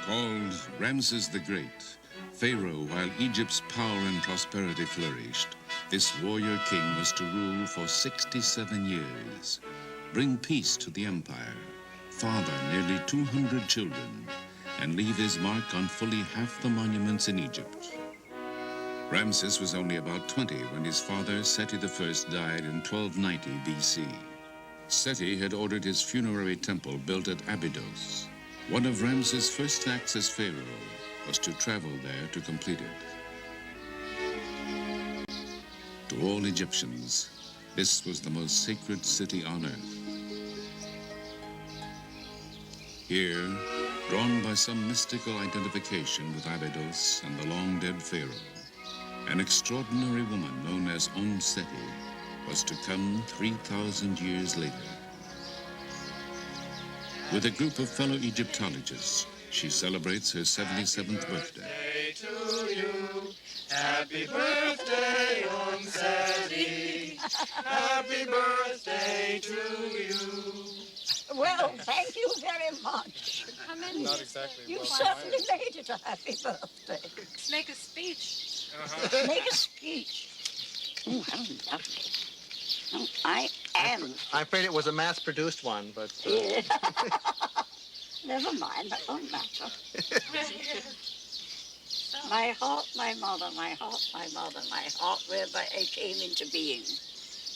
Called Ramses the Great, Pharaoh while Egypt's power and prosperity flourished, this warrior king was to rule for 67 years, bring peace to the empire, father nearly 200 children, and leave his mark on fully half the monuments in Egypt. Ramses was only about 20 when his father, Seti I, died in 1290 BC. Seti had ordered his funerary temple built at Abydos. One of Ramses' first acts as pharaoh was to travel there to complete it. To all Egyptians, this was the most sacred city on earth. Here, drawn by some mystical identification with Abydos and the long-dead pharaoh, an extraordinary woman known as Omm Sety was to come 3,000 years later. With a group of fellow Egyptologists, she celebrates her 77th birthday. To you. Happy birthday, Omm Sety. Happy birthday to you. Well, thank you very much. How many? Not exactly. You certainly made it a happy birthday. Make a speech. Make a speech. Oh, how lovely. Oh, I am. I'm afraid it was a mass-produced one, but... Yeah. Never mind, that won't matter. My heart, my mother, my heart, my mother, my heart, whereby I came into being.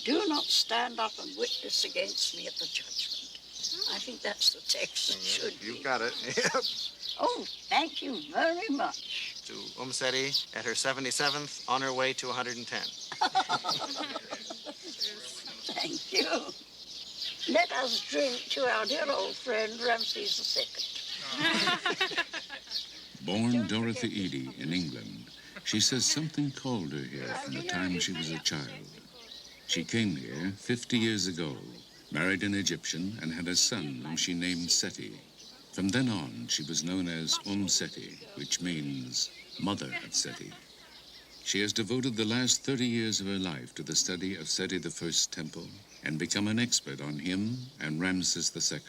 Do not stand up and witness against me at the judgment. I think that's the text. It should be. You've got it. Oh, thank you very much. To Omm Sety at her 77th, on her way to 110. Thank you. Let us drink to our dear old friend Ramses II. Born Dorothy Eady in England, she says something called her here from the time she was a child. She came here 50 years ago, married an Egyptian, and had a son whom she named Seti. From then on, she was known as Omm Sety, which means Mother of Seti. She has devoted the last 30 years of her life to the study of Seti I's temple and become an expert on him and Ramses II.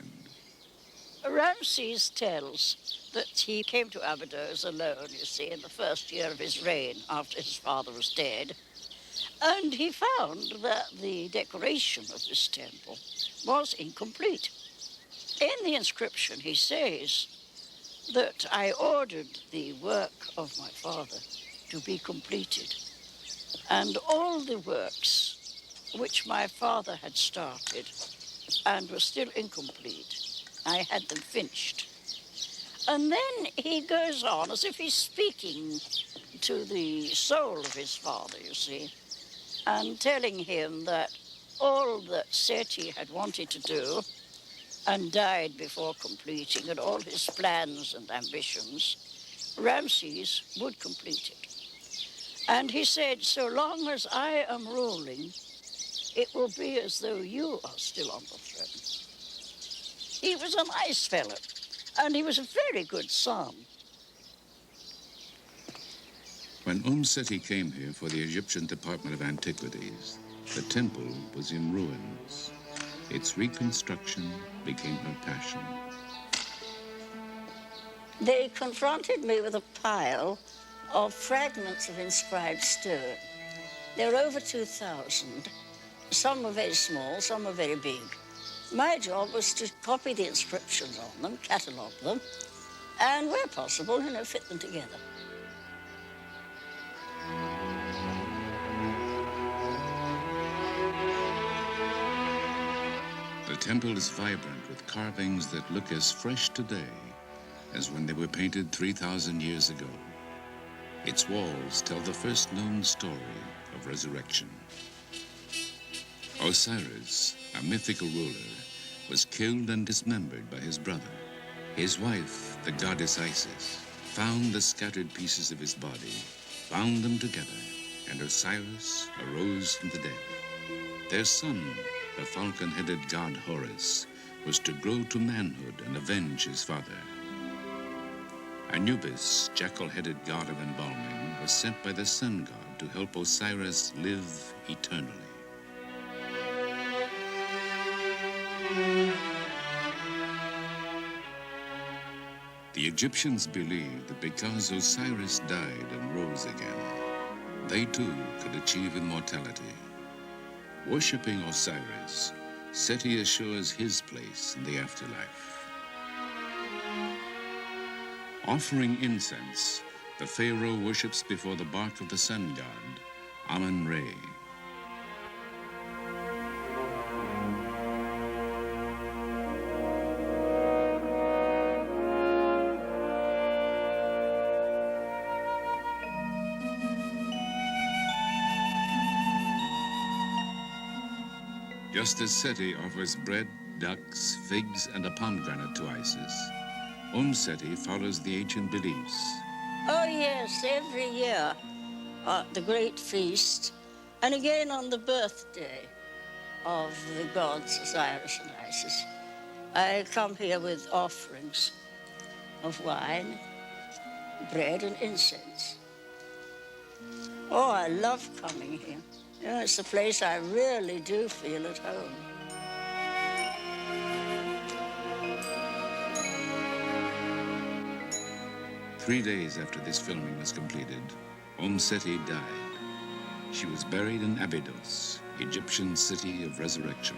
Ramses tells that he came to Abydos alone, you see, in the first year of his reign after his father was dead. And he found that the decoration of this temple was incomplete. In the inscription, he says that I ordered the work of my father to be completed, and all the works which my father had started and were still incomplete, I had them finished. And then he goes on as if he's speaking to the soul of his father, you see, and telling him that all that Seti had wanted to do and died before completing, and all his plans and ambitions, Ramses would complete it. And he said, so long as I am ruling, it will be as though you are still on the throne. He was a nice fellow, and he was a very good son. When Omm Sety came here for the Egyptian Department of Antiquities, the temple was in ruins. Its reconstruction became her passion. They confronted me with a pile of fragments of inscribed stone. There are over 2,000. Some are very small, some are very big. My job was to copy the inscriptions on them, catalogue them, and where possible, fit them together. The temple is vibrant with carvings that look as fresh today as when they were painted 3,000 years ago. Its walls tell the first known story of resurrection. Osiris, a mythical ruler, was killed and dismembered by his brother. His wife, the goddess Isis, found the scattered pieces of his body, bound them together, and Osiris arose from the dead. Their son, the falcon-headed god Horus, was to grow to manhood and avenge his father. Anubis, jackal-headed god of embalming, was sent by the sun god to help Osiris live eternally. The Egyptians believed that because Osiris died and rose again, they too could achieve immortality. Worshipping Osiris, Seti assures his place in the afterlife. Offering incense, the pharaoh worships before the bark of the sun god, Amun-Re. Just as Seti offers bread, ducks, figs, and a pomegranate to Isis, Omm Sety follows the ancient beliefs. Oh, yes, every year at the great feast, and again on the birthday of the gods Osiris and Isis, I come here with offerings of wine, bread, and incense. Oh, I love coming here. You know, it's a place I really do feel at home. Three days after this filming was completed, Omm Sety died. She was buried in Abydos, Egyptian city of resurrection.